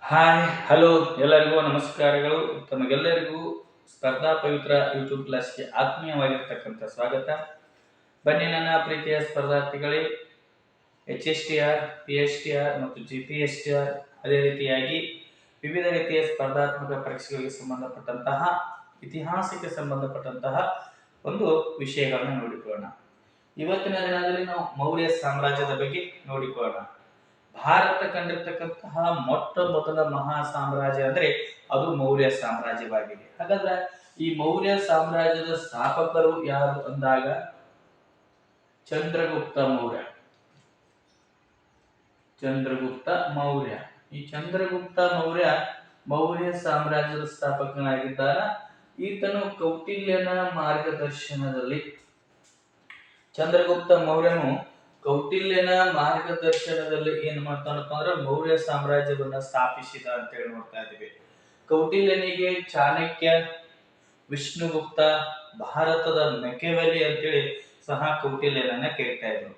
Hi hello ಎಲ್ಲರಿಗೂ ನಮಸ್ಕಾರಗಳು. ತಮಗೆಲ್ಲರಿಗೂ ಸ್ಪರ್ಧಾ ಪವಿತ್ರ ಯೂಟ್ಯೂಬ್ ಕ್ಲಾಸ್ಗೆ ಆತ್ಮೀಯವಾಗಿರ್ತಕ್ಕಂಥ ಸ್ವಾಗತ. ಬನ್ನಿ ನನ್ನ ಪ್ರೀತಿಯ ಸ್ಪರ್ಧಾರ್ಥಿಗಳೇ, HSTR, PSTR ಮತ್ತು GPSTR, ಅದೇ ರೀತಿಯಾಗಿ ವಿವಿಧ ರೀತಿಯ ಸ್ಪರ್ಧಾತ್ಮಕ ಪರೀಕ್ಷೆಗಳಿಗೆ ಸಂಬಂಧಪಟ್ಟಂತಹ ಇತಿಹಾಸಕ್ಕೆ ಸಂಬಂಧಪಟ್ಟಂತಹ ಒಂದು ವಿಷಯಗಳನ್ನು ನೋಡಿಕೊಳ್ಳೋಣ. ಇವತ್ತಿನ ದಿನದಲ್ಲಿ ನಾವು ಮೌರ್ಯ ಸಾಮ್ರಾಜ್ಯದ ಬಗ್ಗೆ ನೋಡಿಕೊಳ್ಳೋಣ. ಭಾರತ ಕಂಡಿರ್ತಕ್ಕಂತಹ ಮೊಟ್ಟ ಮೊದಲ ಮಹಾ ಸಾಮ್ರಾಜ್ಯ ಅಂದ್ರೆ ಅದು ಮೌರ್ಯ ಸಾಮ್ರಾಜ್ಯವಾಗಿದೆ. ಹಾಗಾದ್ರೆ ಈ ಮೌರ್ಯ ಸಾಮ್ರಾಜ್ಯದ ಸ್ಥಾಪಕರು ಯಾರು ಅಂದಾಗ ಚಂದ್ರಗುಪ್ತ ಮೌರ್ಯ. ಈ ಚಂದ್ರಗುಪ್ತ ಮೌರ್ಯ ಮೌರ್ಯ ಸಾಮ್ರಾಜ್ಯದ ಸ್ಥಾಪಕನಾಗಿದ್ದಾರ. ಈತನು ಕೌಟಿಲ್ಯನ ಮಾರ್ಗದರ್ಶನದಲ್ಲಿ ಚಂದ್ರಗುಪ್ತ ಮೌರ್ಯನು ಕೌಟಿಲ್ಯನ ಮಾರ್ಗದರ್ಶನದಲ್ಲಿ ಏನ್ ಮಾಡ್ತಾನಪ್ಪ ಅಂದ್ರೆ ಮೌರ್ಯ ಸಾಮ್ರಾಜ್ಯವನ್ನ ಸ್ಥಾಪಿಸಿದ ಅಂತ ಹೇಳಿ ನೋಡ್ತಾ ಇದ್ದೀವಿ. ಕೌಟಿಲ್ಯನಿಗೆ ಚಾಣಕ್ಯ, ವಿಷ್ಣುಗುಪ್ತ, ಭಾರತದ ಮೆಕೆವೆಲಿ ಅಂತೇಳಿ ಸಹ ಕೌಟಿಲ್ಯನನ್ನ ಕರೀತಾ ಇದ್ರು.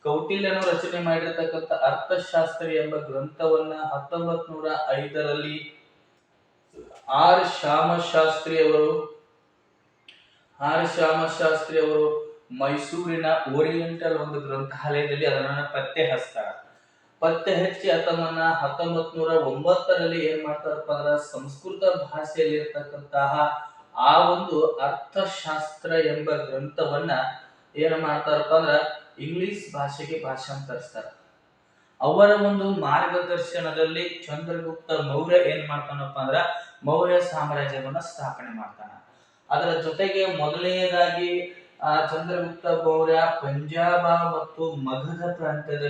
ಕೌಟಿಲ್ಯನು ರಚನೆ ಮಾಡಿರ್ತಕ್ಕಂಥ ಅರ್ಥಶಾಸ್ತ್ರ ಎಂಬ ಗ್ರಂಥವನ್ನ 1905ರಲ್ಲಿ ಆರ್ ಶ್ಯಾಮಶಾಸ್ತ್ರಿ ಅವರು ಮೈಸೂರಿನ ಓರಿಯೆಂಟಲ್ ಒಂದು ಗ್ರಂಥಾಲಯದಲ್ಲಿ ಅದನ್ನ ಪತ್ತೆ ಹಚ್ಚಿ 1909ರಲ್ಲಿ ಏನ್ ಮಾಡ್ತಾರಪ್ಪ ಅಂದ್ರೆ ಸಂಸ್ಕೃತ ಭಾಷೆಯಲ್ಲಿ ಇರ್ತಕ್ಕಂತಹ ಆ ಒಂದು ಅರ್ಥಶಾಸ್ತ್ರ ಎಂಬ ಗ್ರಂಥವನ್ನ ಏನ್ ಮಾಡ್ತಾರಪ್ಪ ಅಂದ್ರ ಇಂಗ್ಲಿಷ್ ಭಾಷೆಗೆ ಭಾಷಾಂತರಿಸ್ತಾರ. ಅವರ ಒಂದು ಮಾರ್ಗದರ್ಶನದಲ್ಲಿ ಚಂದ್ರಗುಪ್ತ ಮೌರ್ಯ ಏನ್ ಮಾಡ್ತಾನಪ್ಪ ಅಂದ್ರ ಮೌರ್ಯ ಸಾಮ್ರಾಜ್ಯವನ್ನ ಸ್ಥಾಪನೆ ಮಾಡ್ತಾನ. ಅದರ ಜೊತೆಗೆ ಮೊದಲನೆಯದಾಗಿ ಚಂದ್ರಗುಪ್ತ ಮೌರ್ಯ ಪಂಜಾಬ ಮತ್ತು ಮಗಧ ಪ್ರಾಂತ್ಯದ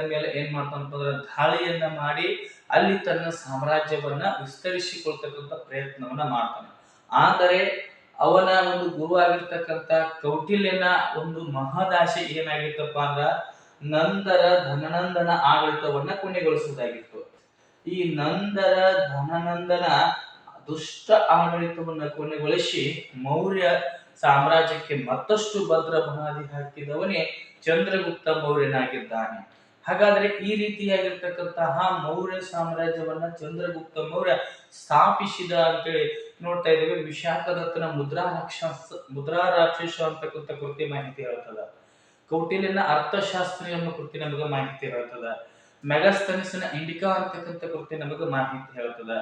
ಮೇಲೆ ಏನ್ ಮಾಡ್ತಾನಪ್ಪ ಅಂದ್ರೆ ದಾಳಿಯನ್ನ ಮಾಡಿ ಅಲ್ಲಿ ತನ್ನ ಸಾಮ್ರಾಜ್ಯವನ್ನ ವಿಸ್ತರಿಸಿಕೊಳ್ತಕ್ಕಂಥ ಪ್ರಯತ್ನವನ್ನ ಮಾಡ್ತಾನೆ. ಆದರೆ ಅವನ ಒಂದು ಗುರುವಾಗಿರ್ತಕ್ಕಂಥ ಕೌಟಿಲ್ಯನ ಒಂದು ಮಹದಾಶೆ ಏನಾಗಿತ್ತಪ್ಪ ಅಂದ್ರ ನಂತರ ಧನನಂದನ ಆಡಳಿತವನ್ನ ಕೊನೆಗೊಳಿಸುವುದಾಗಿತ್ತು. ಈ ನಂತರ ಧನನಂದನ ದುಷ್ಟ ಆಡಳಿತವನ್ನ ಕೊನೆಗೊಳಿಸಿ ಮೌರ್ಯ ಸಾಮ್ರಾಜ್ಯಕ್ಕೆ ಮತ್ತಷ್ಟು ಭದ್ರ ಬುನಾದಿ ಹಾಕಿದವನೇ ಚಂದ್ರಗುಪ್ತ ಮೌರ್ಯನಾಗಿದ್ದಾನೆ. ಹಾಗಾದ್ರೆ ಈ ರೀತಿಯಾಗಿರ್ತಕ್ಕಂತಹ ಮೌರ್ಯ ಸಾಮ್ರಾಜ್ಯವನ್ನ ಚಂದ್ರಗುಪ್ತ ಮೌರ್ಯ ಸ್ಥಾಪಿಸಿದ ಅಂತೇಳಿ ನೋಡ್ತಾ ಇದ್ದೇವೆ. ವಿಶಾಖದತ್ತನ ಮುದ್ರಾ ರಾಕ್ಷಸ ಅಂತಕ್ಕಂಥ ಕೃತಿ ಮಾಹಿತಿ ಹೇಳ್ತದ. ಕೌಟಿಲ್ಯನ ಅರ್ಥಶಾಸ್ತ್ರ ಎಂಬ ಕೃತಿ ನಮಗೆ ಮಾಹಿತಿ ಹೇಳ್ತದ. ಮೆಗಸ್ತನಿಸನ ಇಂಡಿಕಾ ಅಂತಕ್ಕಂಥ ಕೃತಿ ನಮಗೆ ಮಾಹಿತಿ ಹೇಳ್ತದ.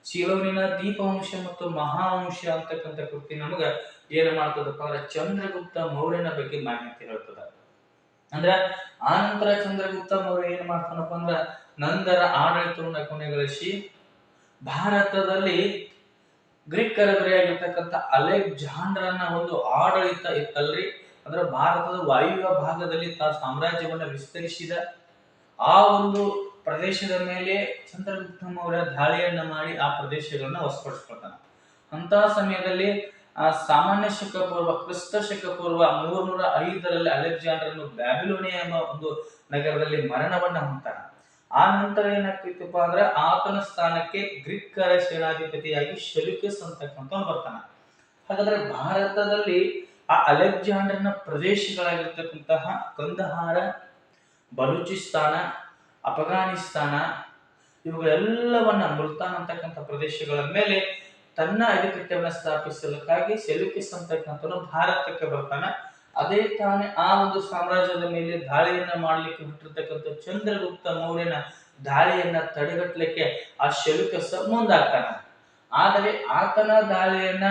ಸಿಲೋನಿನ ದೀಪವಂಶ ಮತ್ತು ಮಹಾವಂಶ ಅಂತಕ್ಕಂಥ ಕೃತಿ ನಮಗ ಏನ್ ಮಾಡ್ತದಪ್ಪ ಅಂದ್ರೆ ಚಂದ್ರಗುಪ್ತ ಮೌರ್ಯನ ಬಗ್ಗೆ ಮಾಹಿತಿ ಹೇಳ್ತದ. ಅಂದ್ರ ಆ ನಂತರ ಚಂದ್ರಗುಪ್ತ ಮೌರ್ಯ ಏನ್ ಮಾಡ್ತಾನಪ್ಪ ಅಂದ್ರ ನಂತರ ಆಡಳಿತವನ್ನ ಕೊನೆಗೊಳಿಸಿ ಭಾರತದಲ್ಲಿ ಗ್ರೀಕರ ದೊರೆಯಾಗಿರ್ತಕ್ಕಂಥ ಅಲೆಕ್ಸಾಂಡರನ ಒಂದು ಆಡಳಿತ ಇತ್ತಲ್ರಿ, ಅಂದ್ರೆ ಭಾರತದ ವಾಯುವ್ಯ ಭಾಗದಲ್ಲಿ ಸಾಮ್ರಾಜ್ಯವನ್ನ ವಿಸ್ತರಿಸಿದ ಆ ಒಂದು ಪ್ರದೇಶದ ಮೇಲೆ ಚಂದ್ರಗುಪ್ತ ಮೌರ್ಯ ದಾಳಿಯನ್ನ ಮಾಡಿ ಆ ಪ್ರದೇಶಗಳನ್ನ ವಶಪಡಿಸಿಕೊಳ್ತಾನೆ. ಅಂತ ಸಮಯದಲ್ಲಿ ಸಾಮಾನ್ಯ ಶಕ ಪೂರ್ವ ಕ್ರಿಸ್ತ ಶಕ ಪೂರ್ವ 305ರಲ್ಲಿ ಅಲೆಕ್ಸಾಂಡರನು ಬ್ಯಾಬಿಲೋನಿಯಾ ಎಂಬ ಒಂದು ನಗರದಲ್ಲಿ ಮರಣವನ್ನ ಹೊಂತಾನೆ. ಆ ನಂತರ ಏನಾಗ್ತಿತ್ತಪ್ಪ ಅಂದ್ರೆ ಆತನ ಸ್ಥಾನಕ್ಕೆ ಗ್ರೀಕರ ಸೇನಾಧಿಪತಿಯಾಗಿ ಶೆಲ್ಯೂಕಸ್ ಅಂತಕ್ಕಂಥವನು ಬರ್ತಾನೆ. ಹಾಗಾದ್ರೆ ಭಾರತದಲ್ಲಿ ಆ ಅಲೆಕ್ಸಾಂಡರ್ನ ಪ್ರದೇಶಗಳಾಗಿರ್ತಕ್ಕಂತಹ ಕಂದಹಾರ, ಬಲೂಚಿಸ್ತಾನ, ಅಫಘಾನಿಸ್ತಾನ ಇವುಗಳೆಲ್ಲವನ್ನ ಮುಲ್ತಾನ್ ಅಂತಕ್ಕಂಥ ಪ್ರದೇಶಗಳ ಮೇಲೆ ತನ್ನ ಅಧಿಪತ್ಯವನ್ನ ಸ್ಥಾಪಿಸಲಿಕ್ಕಾಗಿ ಸೆಲ್ಯೂಕಸ್ ಅಂತಕ್ಕಂಥವನು ಭಾರತಕ್ಕೆ ಬರ್ತಾನೆ. ಅದೇ ತಾನೇ ಆ ಒಂದು ಸಾಮ್ರಾಜ್ಯದ ಮೇಲೆ ದಾಳಿಯನ್ನ ಮಾಡ್ಲಿಕ್ಕೆ ಬಿಟ್ಟಿರ್ತಕ್ಕಂಥ ಚಂದ್ರಗುಪ್ತ ಮೌರ್ಯನ ದಾಳಿಯನ್ನ ತಡೆಗಟ್ಟಲಿಕ್ಕೆ ಆ ಸೆಲ್ಯೂಕಸ್ ಮುಂದಾಗ್ತಾನ. ಆದರೆ ಆತನ ದಾಳಿಯನ್ನ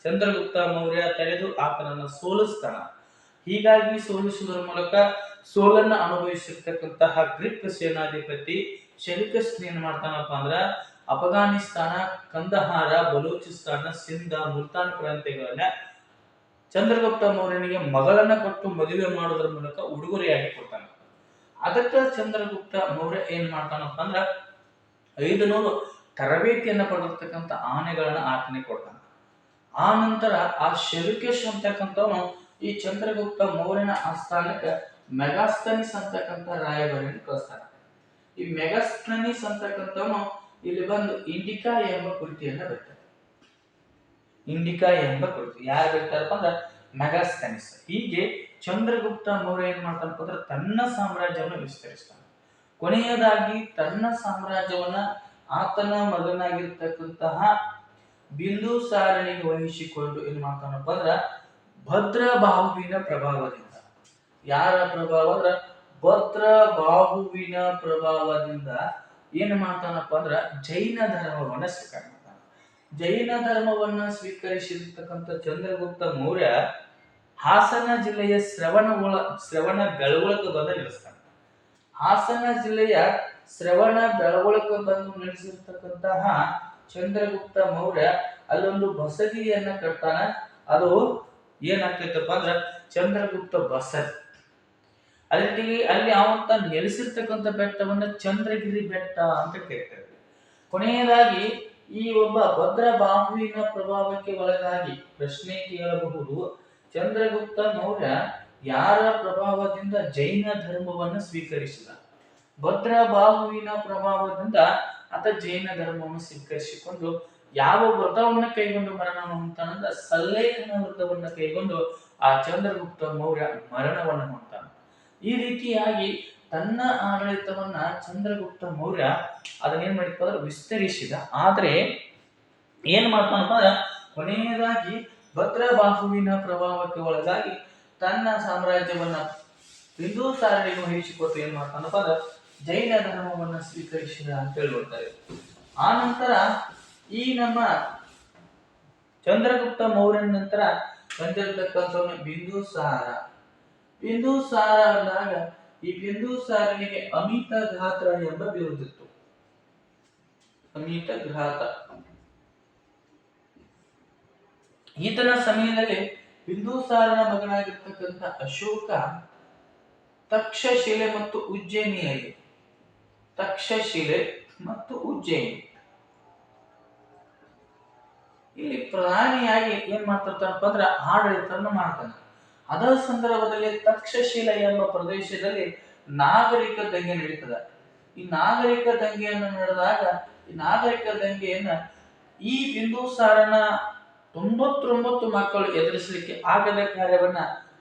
ಚಂದ್ರಗುಪ್ತ ಮೌರ್ಯ ತಡೆದು ಆತನನ್ನ ಸೋಲಿಸ್ತಾನ. ಹೀಗಾಗಿ ಸೋಲಿಸುವುದರ ಮೂಲಕ ಸೋಲನ್ನ ಅನುಭವಿಸಿರ್ತಕ್ಕಂತಹ ಗ್ರೀಕ್ ಸೇನಾಧಿಪತಿ ಸೆಲ್ಯೂಕಸ್ ಏನ್ ಮಾಡ್ತಾನಪ್ಪ ಅಂದ್ರ ಅಫಘಾನಿಸ್ತಾನ, ಕಂದಹಾರ, ಬಲೂಚಿಸ್ತಾನ, ಸಿಂಧ, ಮುಲ್ತಾನ್ ಪ್ರಾಂತ್ಯಗಳನ್ನ ಚಂದ್ರಗುಪ್ತ ಮೌರ್ಯನಿಗೆ ಮಗಳನ್ನ ಕೊಟ್ಟು ಮದುವೆ ಮಾಡೋದ್ರ ಮೂಲಕ ಉಡುಗೊರೆಯಾಗಿ ಕೊಡ್ತಾನೆ. ಅದಕ್ಕೆ ಚಂದ್ರಗುಪ್ತ ಮೌರ್ಯ ಏನ್ ಮಾಡ್ತಾನಪ್ಪ ಅಂದ್ರ 500 ತರಬೇತಿಯನ್ನ ಪಡೆದಿರ್ತಕ್ಕಂಥ ಆನೆಗಳನ್ನ ಆತನಿಗೆ ಕೊಡ್ತಾನೆ. ಆ ನಂತರ ಆ ಸೆಲ್ಯೂಕಸ್ ಅಂತಕ್ಕಂಥವನು ಈ ಚಂದ್ರಗುಪ್ತ ಮೌರ್ಯನ ಆಸ್ಥಾನಕ್ಕೆ ಮೆಗಾಸ್ತನಿಸ್ ಅಂತಕ್ಕಂಥ ರಾಯಭಾರಿಯನ್ನು ಕಳಿಸ್ತಾನೆ. ಈ ಮೆಗಾಸ್ತನಿಸ್ ಅಂತಕ್ಕಂಥವನು ಇಲ್ಲಿ ಬಂದು ಇಂಡಿಕಾ ಎಂಬ ಕೃತಿಯನ್ನ ಬರೀತಾನೆ. ಯಾರು ಬರೀತಾರಪ್ಪ ಅಂದ್ರೆ ಮೆಗಾಸ್ತನಿಸ್. ಹೀಗೆ ಚಂದ್ರಗುಪ್ತ ಮೌರ್ಯ ಏನ್ ಮಾಡ್ತಾನಪ್ಪ ಅಂದ್ರೆ ತನ್ನ ಸಾಮ್ರಾಜ್ಯವನ್ನು ವಿಸ್ತರಿಸ್ತಾನೆ. ಕೊನೆಯದಾಗಿ ತನ್ನ ಸಾಮ್ರಾಜ್ಯವನ್ನ ಆತನ ಮಗನಾಗಿರ್ತಕ್ಕಂತಹ ಬಿಂದುಸಾರನಿಗೆ ವಹಿಸಿಕೊಂಡು ಏನ್ ಮಾಡ್ತಾನಪ್ಪ ಅಂದ್ರ ಭದ್ರಬಾಹುವಿನ ಪ್ರಭಾವದಿಂದ, ಯಾರ ಪ್ರಭಾವ ಅಂದ್ರ ಭದ್ರಬಾಹುವಿನ ಪ್ರಭಾವದಿಂದ ಏನ್ ಮಾಡ್ತಾನಪ್ಪ ಅಂದ್ರ ಜೈನ ಧರ್ಮವನ್ನ ಸ್ವೀಕಾರ ಮಾಡ್ತಾನ. ಜೈನ ಧರ್ಮವನ್ನ ಸ್ವೀಕರಿಸಿರ್ತಕ್ಕಂಥ ಚಂದ್ರಗುಪ್ತ ಮೌರ್ಯ ಹಾಸನ ಜಿಲ್ಲೆಯ ಶ್ರವಣ ಬೆಳಗೊಳಕ್ಕೆ ಬಂದು ನೆಲೆಸ್ತಾನೆ. ಹಾಸನ ಜಿಲ್ಲೆಯ ಶ್ರವಣ ಬೆಳಗೊಳಕ್ಕೆ ಬಂದು ನೆಲೆಸಿರ್ತಕ್ಕಂತಹ ಚಂದ್ರಗುಪ್ತ ಮೌರ್ಯ ಅಲ್ಲೊಂದು ಬಸದಿಯನ್ನ ಕಟ್ತಾನ. ಅದು ಏನಾಗ್ತೈತಪ್ಪ ಅಂದ್ರ ಚಂದ್ರಗುಪ್ತ ಬಸದಿ. ಅಲ್ಲಿ ಅವಂತ ನೆಲೆಸಿರ್ತಕ್ಕಂಥ ಬೆಟ್ಟವನ್ನ ಚಂದ್ರಗಿರಿ ಬೆಟ್ಟ ಅಂತ ಕರೀತಾರೆ. ಕೊನೆಯದಾಗಿ ಈ ಒಬ್ಬ ಭದ್ರಬಾಹುವಿನ ಪ್ರಭಾವಕ್ಕೆ ಒಳಗಾಗಿ ಪ್ರಶ್ನೆ ಕೇಳಬಹುದು, ಚಂದ್ರಗುಪ್ತ ಮೌರ್ಯ ಯಾರ ಪ್ರಭಾವದಿಂದ ಜೈನ ಧರ್ಮವನ್ನು ಸ್ವೀಕರಿಸಿದ? ಭದ್ರಬಾಹುವಿನ ಪ್ರಭಾವದಿಂದ ಆತ ಜೈನ ಧರ್ಮವನ್ನು ಸ್ವೀಕರಿಸಿಕೊಂಡು ಯಾವ ವ್ರತವನ್ನ ಕೈಗೊಂಡು ಮರಣ ಹೊಂತಾನಂದ್ರ ಸಲ್ಲೇಖನ ವ್ರತವನ್ನ ಕೈಗೊಂಡು ಆ ಚಂದ್ರಗುಪ್ತ ಮೌರ್ಯ ಮರಣವನ್ನ ಹೊಂತಾನ. ಈ ರೀತಿಯಾಗಿ ತನ್ನ ಆಡಳಿತವನ್ನ ಚಂದ್ರಗುಪ್ತ ಮೌರ್ಯ ಅದನ್ನೇನ್ ಮಾಡಿದ್ಪ ಅಂದ್ರೆ ವಿಸ್ತರಿಸಿದ. ಆದ್ರೆ ಏನ್ ಮಾಡ್ತಾನಪ್ಪ ಅಂದ್ರೆ ಕೊನೆಯದಾಗಿ ಭದ್ರಬಾಹುವಿನ ಪ್ರಭಾವಕ್ಕೆ ಒಳಗಾಗಿ ತನ್ನ ಸಾಮ್ರಾಜ್ಯವನ್ನ ಬಿಂದುಸಾರನಿಗೆ ವಹಿಸಿಕೊಟ್ಟು ಏನ್ ಮಾಡ್ತಾನಪ್ಪ ಅಂದ್ರೆ ಜೈನ ಧರ್ಮವನ್ನ ಸ್ವೀಕರಿಸಿದ ಅಂತ ಹೇಳ್ಕೊಡ್ತಾರೆ. ಆ ನಂತರ ಈ ನಮ್ಮ ಚಂದ್ರಗುಪ್ತ ಮೌರ್ಯನ ನಂತರ ಬಂದಿರತಕ್ಕಂಥವನು ಬಿಂದುಸಾರ ಅಂದಾಗ ಈ ಬಿಂದುಸಾರನಿಗೆ ಅಮಿತ ಘಾತ ಎಂಬ ಬಿರುದಿತ್ತು. ಅಮಿತ ಘಾತ. ಈತನ ಸಮಯದಲ್ಲಿ ಬಿಂದುಸಾರನ ಮಗನಾಗಿರ್ತಕ್ಕಂಥ ಅಶೋಕ ತಕ್ಷಶಿಲೆ ಮತ್ತು ಉಜ್ಜಯಿನಿಯಾಗಿ ಇಲ್ಲಿ ಪ್ರಧಾನಿಯಾಗಿ ಏನ್ ಮಾಡ್ತಿರ್ತಾನಪ್ಪ ಅಂದ್ರ ಆಡಳಿತವನ್ನು ಮಾಡ್ತಾನೆ. ಅದರ ಸಂದರ್ಭದಲ್ಲಿ ತಕ್ಷಶಿಲೆ ಎಂಬ ಪ್ರದೇಶದಲ್ಲಿ ನಾಗರಿಕ ದಂಗೆ ನಡೀತದ. ಈ ನಾಗರಿಕ ದಂಗೆಯನ್ನು ನಡೆದಾಗ ಈ ನಾಗರಿಕ ದಂಗೆಯನ್ನ ಈ ಬಿಂದುಸಾರನ 99 ಮಕ್ಕಳು ಎದುರಿಸಲಿಕ್ಕೆ ಆಗದ ಕಾರ್ಯವನ್ನ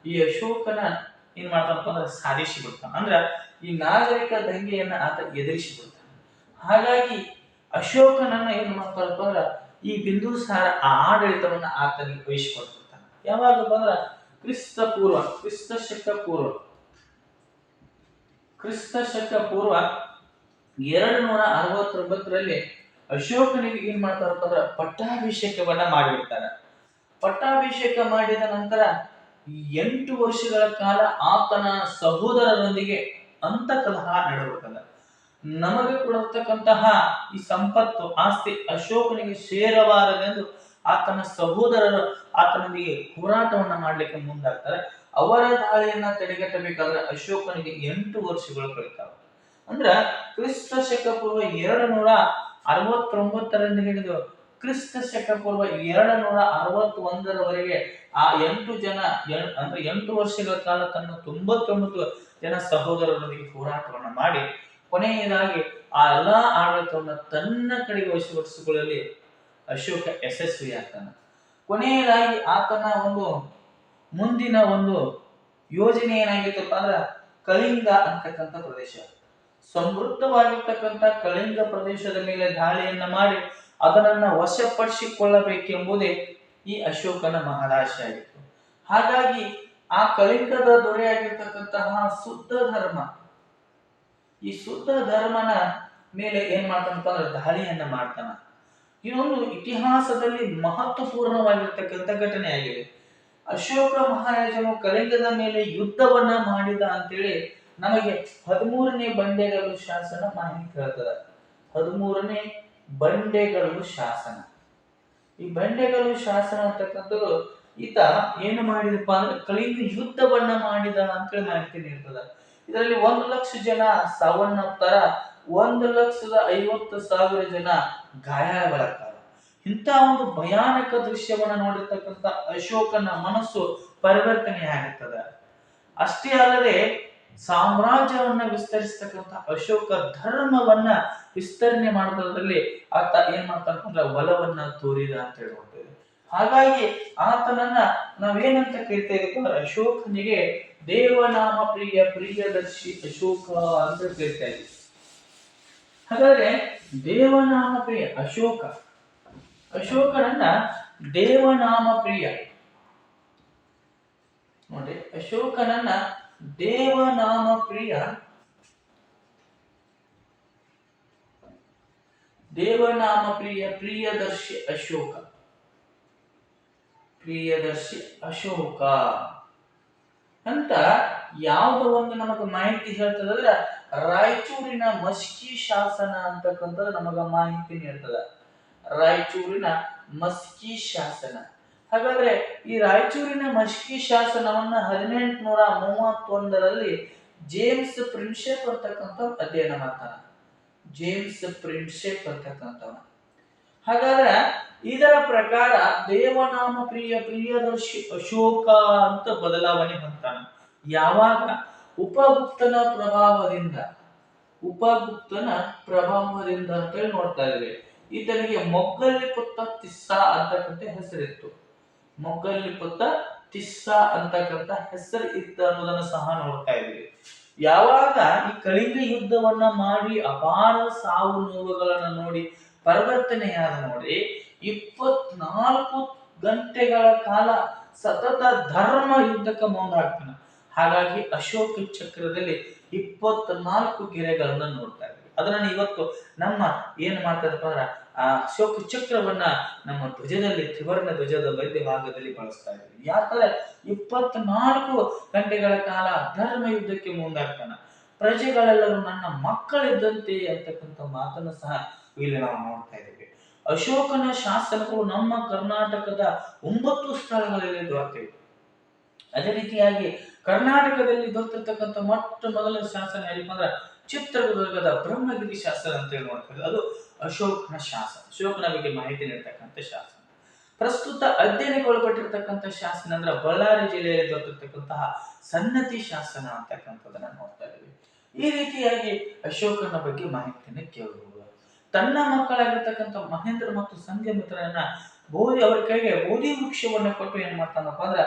ಈ ಅಶೋಕನ ಏನ್ ಮಾಡ್ತಾನಪ್ಪ ಅಂದ್ರೆ ಸಾಧಿಸಿ ಬಿಡ್ತಾನ. ಅಂದ್ರ ಈ ನಾಗರಿಕ ದಂಗೆಯನ್ನ ಆತ ಎದುರಿಸಿ ಬಿಡ್ತಾನೆ. ಹಾಗಾಗಿ ಅಶೋಕನನ್ನ ಏನ್ ಮಾಡ್ತಾರಪ್ಪ ಅಂದ್ರ ಈ ಬಿಂದುಸಾರ ಆ ಆಡಳಿತವನ್ನ ಆತನಿಗೆ ವಹಿಸಿಕೊಡ್ತಿರ್ತಾನೆ. ಯಾವಾಗ ಬಂದ್ರ ಕ್ರಿಸ್ತ ಶಕ ಪೂರ್ವ 269ರಲ್ಲಿ ಅಶೋಕನಿಗೆ ಏನ್ ಮಾಡ್ತಾರಪ್ಪ ಅಂದ್ರ ಪಟ್ಟಾಭಿಷೇಕವನ್ನ ಮಾಡಿಬಿಡ್ತಾರೆ. ಪಟ್ಟಾಭಿಷೇಕ ಮಾಡಿದ ನಂತರ 8 ವರ್ಷಗಳ ಕಾಲ ಆತನ ಸಹೋದರರೊಂದಿಗೆ ಅಂತಕಲಹ ನಡೆಯುತ್ತದೆ. ನಮಗೆ ಕೊಡತಕ್ಕಂತಹ ಈ ಸಂಪತ್ತು ಆಸ್ತಿ ಅಶೋಕನಿಗೆ ಸೇರಬಾರದೆಂದು ಆತನ ಸಹೋದರರು ಆತನೊಂದಿಗೆ ಹೋರಾಟವನ್ನ ಮಾಡ್ಲಿಕ್ಕೆ ಮುಂದಾಗ್ತಾರೆ. ಅವರ ದಾಳಿಯನ್ನ ತಡೆಗಟ್ಟಬೇಕಾದ್ರೆ ಅಶೋಕನಿಗೆ 8 ವರ್ಷಗಳು ಕಳೀತಾವೆ. ಅಂದ್ರ ಕ್ರಿಸ್ತ ಶಕ ಪೂರ್ವ 269ರಿಂದ ಹಿಡಿದು ಕ್ರಿಸ್ತ ಶಕ ಪೂರ್ವ 261ರವರೆಗೆ ಆ 8 ವರ್ಷಗಳ ಕಾಲ ತನ್ನ 99 ಜನ ಸಹೋದರರೊಂದಿಗೆ ಹೋರಾಟವನ್ನ ಮಾಡಿ ಕೊನೆಯದಾಗಿ ಆ ಎಲ್ಲಾ ಆಡಳಿತವನ್ನ ತನ್ನ ಕಡೆಗೆ ವಶಪಡಿಸಿಕೊಳ್ಳಲಿ ಅಶೋಕ ಯಶಸ್ವಿಯಾಗ್ತಾನೆ. ಕೊನೆಯದಾಗಿ ಆತನ ಮುಂದಿನ ಯೋಜನೆ ಏನಾಗಿತ್ತಪ್ಪ ಅಂದ್ರ ಕಳಿಂಗ ಅಂತಕ್ಕಂಥ ಪ್ರದೇಶ, ಸಮೃದ್ಧವಾಗಿರ್ತಕ್ಕಂಥ ಕಳಿಂಗ ಪ್ರದೇಶದ ಮೇಲೆ ದಾಳಿಯನ್ನ ಮಾಡಿ ಅದನ್ನ ವಶಪಡಿಸಿಕೊಳ್ಳಬೇಕೆಂಬುದೇ ಈ ಅಶೋಕನ ಮಹದಾಶೆ ಆಗಿತ್ತು. ಹಾಗಾಗಿ ಆ ಕಳಿಂಗದ ದೊರೆಯಾಗಿರ್ತಕ್ಕಂತಹ ಈ ಶುದ್ಧ ಧರ್ಮನ ಮೇಲೆ ಏನ್ ಮಾಡ್ತಾನಪ್ಪ ಅಂದ್ರೆ ದಾಳಿಯನ್ನ ಮಾಡ್ತಾನ. ಇದೊಂದು ಇತಿಹಾಸದಲ್ಲಿ ಮಹತ್ವಪೂರ್ಣವಾಗಿರ್ತಕ್ಕಂಥ ಘಟನೆ ಆಗಿದೆ. ಅಶೋಕ ಮಹಾರಾಜನು ಕಳಿಂಗದ ಮೇಲೆ ಯುದ್ಧವನ್ನ ಮಾಡಿದ ಅಂತೇಳಿ ನಮಗೆ 13ನೇ ಬಂಡೆಗಲ್ಲು ಶಾಸನ ಮಾಹಿತಿ ಹೇಳ್ತದ. 13ನೇ ಬಂಡೆಗಲ್ಲು ಶಾಸನ. ಈ ಬಂಡೆಗಲ್ಲು ಶಾಸನ ಅಂತಕ್ಕಂಥದ್ದು ಈತ ಏನು ಮಾಡಿದಪ್ಪ ಅಂದ್ರೆ ಕಳಿಂಗ ಯುದ್ಧವನ್ನ ಮಾಡಿದ ಅಂತೇಳಿ ಮಾಹಿತಿ ನೀಡ್ತದ. ಇದರಲ್ಲಿ 1,00,000 ಜನ ಸಾವನ್ನಪ್ತಾರ, 1,50,000 ಜನ ಗಾಯಗಳಾಗ್ತಾರ. ಇಂಥ ಒಂದು ಭಯಾನಕ ದೃಶ್ಯವನ್ನ ನೋಡಿರ್ತಕ್ಕಂಥ ಅಶೋಕನ ಮನಸ್ಸು ಪರಿವರ್ತನೆ ಆಗುತ್ತದೆ. ಅಷ್ಟೇ ಅಲ್ಲದೆ ಸಾಮ್ರಾಜ್ಯವನ್ನ ವಿಸ್ತರಿಸತಕ್ಕಂಥ ಅಶೋಕ ಧರ್ಮವನ್ನ ವಿಸ್ತರಣೆ ಮಾಡೋದ್ರಲ್ಲಿ ಆತ ಏನ್ ಮಾಡ್ತಾನಂದ್ರೆ ಒಲವನ್ನ ತೋರಿದ ಅಂತ ಹೇಳ್ಕೊಳ್ತೇವೆ. ಹಾಗಾಗಿ ಆತನನ್ನ ನಾವೇನಂತ ಕರಿತೇವೆ ಅಂದ್ರೆ ಅಶೋಕನಿಗೆ ದೇವನಾಮ ಪ್ರಿಯದರ್ಶಿ ಅಶೋಕ ಅಂತ ಕರಿತಾ ಇದ್ವಿ. ಹಾಗಾದ್ರೆ ದೇವನಾಮ ಪ್ರಿಯ ಅಶೋಕನನ್ನ ದೇವನಾಮ ಪ್ರಿಯ ನೋಡಿ, ಅಶೋಕನನ್ನ ದೇವನಾಮ ಪ್ರಿಯ ಪ್ರಿಯದರ್ಶಿ ಅಶೋಕ ಅಂತ ಯಾವ್ದೋ ಒಂದು ನಮಗ ಮಾಹಿತಿ ಹೇಳ್ತದಂದ್ರ ರಾಯಚೂರಿನ ಮಸ್ಕಿ ಶಾಸನ ಅಂತಕ್ಕಂಥದ್ದು ನಮಗ ಮಾಹಿತಿ ನೀಡ್ತದ. ರಾಯಚೂರಿನ ಮಸ್ಕಿ ಶಾಸನ. ಹಾಗಾದ್ರೆ ಈ ರಾಯಚೂರಿನ ಮಸ್ಕಿ ಶಾಸನವನ್ನ 1831ರಲ್ಲಿ ಜೇಮ್ಸ್ ಪ್ರಿನ್ಸೆಪ್ ಅಂತಕ್ಕಂಥ ಅಧ್ಯಯನ ಮಾಡ್ತಾನೆ. ಹಾಗಾದ್ರೆ ಇದರ ಪ್ರಕಾರ ದೇವನಾಮ ಪ್ರಿಯದರ್ಶಿ ಅಶೋಕ ಅಂತ ಬದಲಾವಣೆ ಹೊಂತಾನ. ಯಾವಾಗ? ಉಪಗುಪ್ತನ ಪ್ರಭಾವದಿಂದ ಅಂತ ಹೇಳಿ ನೋಡ್ತಾ ಇದ್ದೇವೆ. ಈತನಿಗೆ ಮೊಗ್ಗಲಿಪುತ್ತ ತಿಸ್ಸಾ ಅಂತಕ್ಕಂಥ ಹೆಸರಿತ್ತು. ಅಂತಕ್ಕಂಥ ಹೆಸರು ಇತ್ತು ಅನ್ನೋದನ್ನ ಸಹ ನೋಡ್ತಾ ಇದ್ದೀವಿ. ಯಾವಾಗ ಈ ಕಳಿಂಗ ಯುದ್ಧವನ್ನ ಮಾಡಿ ಅಪಾರ ಸಾವು ನೋವುಗಳನ್ನ ನೋಡಿ ಪರಿವರ್ತನೆಯಾದ ನೋಡಿ 24 ಗಂಟೆಗಳ ಕಾಲ ಸತತ ಧರ್ಮ ಯುದ್ಧಕ್ಕೆ ಮುಂದಾಗ್ತಾನೆ. ಹಾಗಾಗಿ ಅಶೋಕ ಚಕ್ರದಲ್ಲಿ 24 ಗೆರೆಗಳನ್ನ ನೋಡ್ತಾ ಇದ್ದೀವಿ. ಅದನ್ನ ಇವತ್ತು ನಮ್ಮ ಏನ್ ಮಾಡ್ತಾ ಇದ್ದಪ್ಪ ಅಂದ್ರ ಆ ಅಶೋಕ ಚಕ್ರವನ್ನ ನಮ್ಮ ಧ್ವಜದಲ್ಲಿ, ತ್ರಿವರ್ಣ ಧ್ವಜದ ಮಧ್ಯ ಭಾಗದಲ್ಲಿ ಬಳಸ್ತಾ ಇದ್ದೀವಿ. ಯಾಕಂದ್ರೆ 24 ಗಂಟೆಗಳ ಕಾಲ ಧರ್ಮ ಯುದ್ಧಕ್ಕೆ ಮುಂದಾಗ್ತಾನ. ಪ್ರಜೆಗಳೆಲ್ಲರೂ ನನ್ನ ಮಕ್ಕಳಿದ್ದಂತೆ ಅಂತಕ್ಕಂಥ ಮಾತನ್ನು ಸಹ ಇಲ್ಲಿ ನಾವು ನೋಡ್ತಾ ಇದ್ದೀವಿ. ಅಶೋಕನ ಶಾಸನಗಳು ನಮ್ಮ ಕರ್ನಾಟಕದ 9 ಸ್ಥಳಗಳಲ್ಲಿ ದೊರೆತಿವೆ. ಅದೇ ರೀತಿಯಾಗಿ ಕರ್ನಾಟಕದಲ್ಲಿ ದೊರೆತಿರ್ತಕ್ಕಂಥ ಮೊಟ್ಟ ಮೊದಲ ಶಾಸನ ಏನಪ್ಪ ಅಂದ್ರೆ ಚಿತ್ರದುರ್ಗದ ಬ್ರಹ್ಮಗಿರಿ ಶಾಸನ ಅಂತ ಹೇಳಿ ನೋಡ್ತಾರೆ. ಅದು ಅಶೋಕನ ಶಾಸನ, ಅಶೋಕನ ಬಗ್ಗೆ ಮಾಹಿತಿ ನೀಡತಕ್ಕಂಥ ಶಾಸನ. ಪ್ರಸ್ತುತ ಅಧ್ಯಯನಗೊಳಪಟ್ಟಿರ್ತಕ್ಕಂಥ ಶಾಸನ ಅಂದ್ರೆ ಬಳ್ಳಾರಿ ಜಿಲ್ಲೆಯಲ್ಲಿ ದೊರೆತಿರ್ತಕ್ಕಂತಹ ಸನ್ನತಿ ಶಾಸನ ಅಂತಕ್ಕಂಥದನ್ನ ನೋಡ್ತಾ ಇದ್ದೀವಿ. ಈ ರೀತಿಯಾಗಿ ಅಶೋಕನ ಬಗ್ಗೆ ಮಾಹಿತಿಯನ್ನು ಕೇಳಬಹುದು. ತನ್ನ ಮಕ್ಕಳಾಗಿರ್ತಕ್ಕಂಥ ಮಹೇಂದ್ರ ಮತ್ತು ಸಂಘಮಿತ್ರರನ್ನ ಅವರ ಕೈಗೆ ಬೋಧಿ ವೃಕ್ಷವನ್ನ ಕೊಟ್ಟು ಏನ್ ಮಾಡ್ತಾನಪ್ಪ ಅಂದ್ರ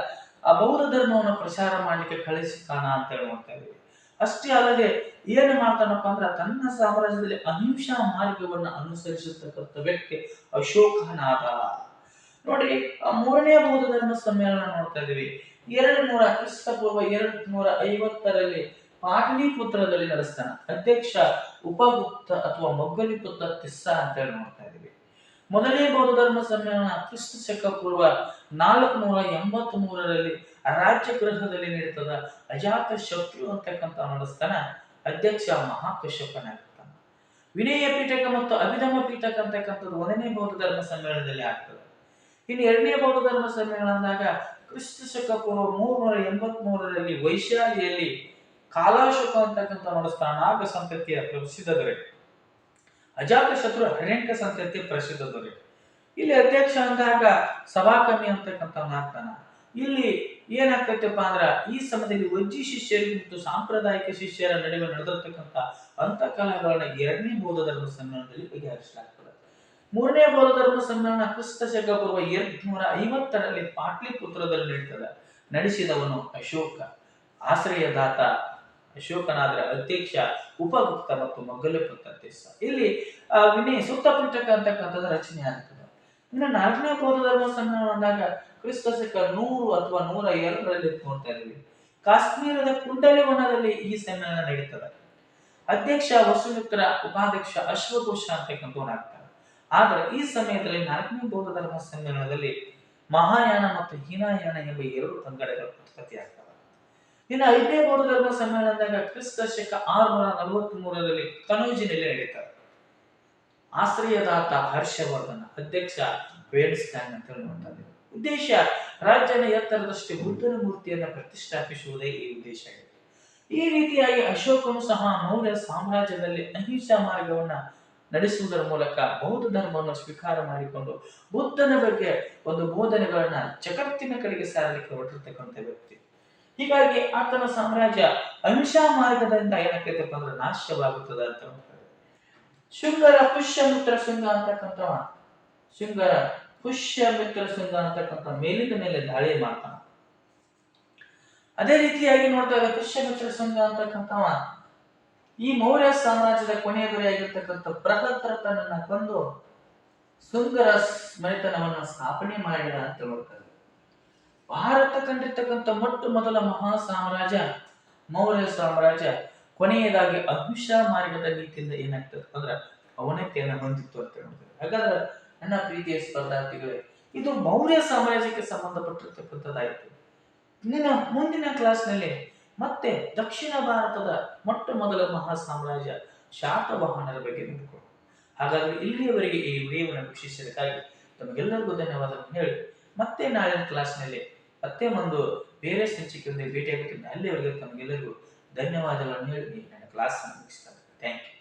ಆ ಬೌದ್ಧ ಧರ್ಮವನ್ನು ಪ್ರಚಾರ ಮಾಡ್ಲಿಕ್ಕೆ ಕಳಿಸಿತಾನ ಅಂತ ಹೇಳಿ ನೋಡ್ತಾ ಇದ್ದೀವಿ. ಅಷ್ಟೇ ಅಲ್ಲದೆ ಏನು ಮಾಡ್ತಾನಪ್ಪ ಅಂದ್ರ ತನ್ನ ಸಾಮ್ರಾಜ್ಯದಲ್ಲಿ ಅಹಿಂಸಾ ಮಾರ್ಗವನ್ನು ಅನುಸರಿಸತಕ್ಕಂಥ ವ್ಯಕ್ತಿ ಅಶೋಕನಾದ. ನೋಡಿ, 3ನೇ ಬೌದ್ಧ ಧರ್ಮ ಸಮ್ಮೇಳನ ನೋಡ್ತಾ ಇದ್ದೀವಿ. 200 ಕ್ರಿಸ್ತಪೂರ್ವ 250ರಲ್ಲಿ ಪಾಟಲಿಪುತ್ರದಲ್ಲಿ ನಡೆಸ್ತಾನ. ಅಧ್ಯಕ್ಷ ಉಪಗುಪ್ತ ಅಥವಾ ಮೊಗ್ಗಲಿಪುತ್ತ ತಿಸ್ಸಾ ಅಂತ ಹೇಳಿ ನೋಡ್ತಾ ಇದ್ದೀವಿ. ಮೊದಲನೇ ಬೌದ್ಧ ಧರ್ಮ ಸಮ್ಮೇಳನ ಕ್ರಿಸ್ತ ಶಕ ಪೂರ್ವ 483ರಲ್ಲಿ ರಾಜ್ಯ ಗೃಹದಲ್ಲಿ ನಡೀತದ. ಅಜಾತ ಶತ್ರು ಅಂತಕ್ಕಂಥ ನಡೆಸ್ತಾನ. ಅಧ್ಯಕ್ಷ ಮಹಾಕಶ್ಯಪನಾಗಿರ್ತಾನ. ವಿನಯ ಪೀಠಕ ಮತ್ತು ಅಭಿಧಮ ಪೀಠಕ ಅಂತಕ್ಕಂಥದ್ದು 1ನೇ ಬೌದ್ಧ ಧರ್ಮ ಸಮ್ಮೇಳನದಲ್ಲಿ ಆಗ್ತದೆ. ಇನ್ನು 2ನೇ ಬೌದ್ಧ ಧರ್ಮ ಸಮ್ಮೇಳನದಾಗ ಕ್ರಿಸ್ತ ಶಕ ಪೂರ್ವ 383ರಲ್ಲಿ ವೈಶಾಲಿಯಲ್ಲಿ ಕಾಲಾಶೋಕ ಅಂತಕ್ಕಂಥ ನಡೆಸ್ತಾನ. ನಾಗ ಸಂತತಿಯ ಪ್ರಸಿದ್ಧ ದೊರೆ. ಅಜಾತ ಶತ್ರು ಹರ್ಯಂಕ ಸಂತತಿಯ ಪ್ರಸಿದ್ಧ ದೊರೆ. ಇಲ್ಲಿ ಅಧ್ಯಕ್ಷ ಅಂದಾಗ ಸಭಾಕರ್ಮಿ ಅಂತಕ್ಕಂಥ ಆಗ್ತಾನ. ಇಲ್ಲಿ ಏನಾಗ್ತೈತಪ್ಪ ಅಂದ್ರ ಈ ಸಮಯದಲ್ಲಿ ವಜ್ಜಿ ಶಿಷ್ಯರಿಗೆ ಮತ್ತು ಸಾಂಪ್ರದಾಯಿಕ ಶಿಷ್ಯರ ನಡುವೆ ನಡೆದಿರ್ತಕ್ಕಂಥ ಅಂತಃಕಲಹಗಳನ್ನ 2ನೇ ಬೌದ್ಧ ಧರ್ಮ ಸಮ್ಮೇಳನದಲ್ಲಿ ಬಗೆಹರಿಸಲಾಗ್ತದೆ. 3ನೇ ಬೌದ್ಧ ಧರ್ಮ ಸಮ್ಮೇಳನ ಕ್ರಿಸ್ತ ಶಕ ಪೂರ್ವ 250ರಲ್ಲಿ ಪಾಟ್ಲಿಪುತ್ರದಲ್ಲಿ ನಡೀತದೆ. ನಡೆಸಿದವನು ಅಶೋಕ. ಆಶ್ರಯದಾತ ಅಶೋಕನಾದ್ರ ಅಧ್ಯಕ್ಷ ಉಪಗುಪ್ತ ಮತ್ತು ಮೊಗ್ಗಲಿಪುತ್ತ ತಿಸ್ಸಾ. ಇಲ್ಲಿ ವಿನಯ ಸುತ್ತ ಪೀಠಕ ಅಂತಕ್ಕಂಥದ್ದು ರಚನೆ ಆಗ್ತದೆ. ಇನ್ನು 4ನೇ ಬೌದ್ಧ ಧರ್ಮ ಸಮ್ಮೇಳನದಾಗ ಕ್ರಿಸ್ತ ಶಕ 100 ಅಥವಾ 102ರಲ್ಲಿ ನೋಡ್ತಾ ಇದ್ದೀವಿ. ಕಾಶ್ಮೀರದ ಕುಂಡಲಿವನದಲ್ಲಿ ಈ ಸಮ್ಮೇಳನ ನಡೀತದೆ. ಅಧ್ಯಕ್ಷ ವಸುಮಿತ್ರ, ಉಪಾಧ್ಯಕ್ಷ ಅಶ್ವಘೋಷ ಅಂತಕ್ಕಂಥವನಾಗ್ತಾನೆ. ಆದ್ರೆ ಈ ಸಮಯದಲ್ಲಿ 4ನೇ ಬೌದ್ಧ ಧರ್ಮ ಸಮ್ಮೇಳನದಲ್ಲಿ ಮಹಾಯಾನ ಮತ್ತು ಹೀನಾಯಾನ ಎಂಬ 2 ಪಂಗಡಗಳು ಉತ್ಪತ್ತಿಯಾಗ್ತವೆ. ಇನ್ನು 5ನೇ ಬೌದ್ಧ ಧರ್ಮ ಸಮ್ಮೇಳನದಾಗ ಕ್ರಿಸ್ತ ಶಕ 643ರಲ್ಲಿ ಕನೌಜಿನಲ್ಲಿ ನಡೀತಾರೆ. ಆಶ್ರಯದಾತ ಹರ್ಷವರ್ಧನ, ಅಧ್ಯಕ್ಷ ವೇಡ್ಸ್ಟ್ಯಾಂಗ್ ಅಂತ ಹೇಳಿ ನೋಡ್ತಾ ಇದ್ದೀವಿ. ಉದ್ದೇಶ ರಾಜ್ಯದ ಎತ್ತರದಷ್ಟೇ ಬುದ್ಧನ ಮೂರ್ತಿಯನ್ನ ಪ್ರತಿಷ್ಠಾಪಿಸುವುದೇ ಈ ಉದ್ದೇಶ ಆಗಿದೆ. ಈ ರೀತಿಯಾಗಿ ಅಶೋಕನು ಸಹ ಮೌರ್ಯ ಸಾಮ್ರಾಜ್ಯದಲ್ಲಿ ಅಹಿಂಸಾ ಮಾರ್ಗವನ್ನ ನಡೆಸುವುದರ ಮೂಲಕ ಬೌದ್ಧ ಧರ್ಮವನ್ನು ಸ್ವೀಕಾರ ಮಾಡಿಕೊಂಡು ಬುದ್ಧನ ಬಗ್ಗೆ ಒಂದು ಬೋಧನೆಗಳನ್ನ ಜಗತ್ತಿನ ಕಡೆಗೆ ಸಾರಲಿಕ್ಕೆ ಹೊರಟಿರ್ತಕ್ಕಂಥ ವ್ಯಕ್ತಿ. ಹೀಗಾಗಿ ಆತನ ಸಾಮ್ರಾಜ್ಯ ಅಹಿಂಸಾ ಮಾರ್ಗದಿಂದ ಏನಕ್ಕೈತಪ್ಪ ಅಂದ್ರೆ ನಾಶವಾಗುತ್ತದೆ ಅಂತ ಹೇಳ್ತಾರೆ. ಶೃಂಗರ ಪುಷ್ಯಮಿತ್ರ ಶೃಂಗ ಅಂತಕ್ಕಂಥವ ಮೇಲಿನ ಮೇಲೆ ದಾಳಿ ಮಾಡ್ತಾನ. ಅದೇ ರೀತಿಯಾಗಿ ನೋಡ್ತಾ ಇದ್ದ ಪುಷ್ಯಮಿತ್ರ ಶೃಂಗ ಅಂತಕ್ಕಂಥವ ಈ ಮೌರ್ಯ ಸಾಮ್ರಾಜ್ಯದ ಕೊನೆಯ ದೊರೆಯಾಗಿರ್ತಕ್ಕಂಥ ಬೃಹದ್ರಥನನ್ನ ಕೊಂದು ಸುಂದರ ಮನೆತನವನ್ನ ಸ್ಥಾಪನೆ ಮಾಡಿದ ಅಂತ ಹೇಳ್ತಾರೆ. ಭಾರತ ಕಂಡಿರ್ತಕ್ಕಂಥ ಮೊಟ್ಟ ಮೊದಲ ಮಹಾ ಸಾಮ್ರಾಜ್ಯ ಮೌರ್ಯ ಸಾಮ್ರಾಜ್ಯ ಕೊನೆಯದಾಗಿ ಅಹಿಂಸಾ ಮಾರ್ಗದ ನೀತಿಯಿಂದ ಏನಾಗ್ತದೆ ಅಂದ್ರೆ ಅವನತಿಯನ್ನ ಹೊಂದಿತ್ತು ಅಂತ ಹೇಳ್ತಾರೆ. ಹಾಗಾದ್ರೆ ನನ್ನ ಪ್ರೀತಿಯ ಸ್ಪರ್ಧಾರ್ಥಿಗಳೇ, ಇದು ಮೌರ್ಯ ಸಾಮ್ರಾಜ್ಯಕ್ಕೆ ಸಂಬಂಧಪಟ್ಟಿರ್ತಕ್ಕಂಥದ್ದಾಯಿತು. ಮುಂದಿನ ಕ್ಲಾಸ್ನಲ್ಲಿ ಮತ್ತೆ ದಕ್ಷಿಣ ಭಾರತದ ಮೊಟ್ಟ ಮೊದಲ ಮಹಾ ಸಾಮ್ರಾಜ್ಯ ಶಾತವಾಹನರ ಬಗ್ಗೆ ನೋಡಿಕೊಳ್ಳೋಣ. ಹಾಗಾದ್ರೆ ಇಲ್ಲಿಯವರೆಗೆ ಈ ವಿಡಿಯೋವನ್ನು ವೀಕ್ಷಿಸಿದ್ದಕ್ಕಾಗಿ ತಮಗೆಲ್ಲರಿಗೂ ಧನ್ಯವಾದವನ್ನು ಹೇಳಿ ಮತ್ತೆ ನಾಳಿನ ಕ್ಲಾಸ್ನಲ್ಲಿ ಮತ್ತೆ ಒಂದು ಬೇರೆ ಸಂಚಿಕೆಯೊಂದಿಗೆ ಭೇಟಿಯಾಗುತ್ತೇನೆ. ಅಲ್ಲಿವರೆಗೆ ತಮಗೆಲ್ಲರಿಗೂ ಧನ್ಯವಾದಗಳನ್ನು ಹೇಳಿ ನನ್ನ ಕ್ಲಾಸ್ ಮುಗಿಸ್ತೇನೆ. Thank you.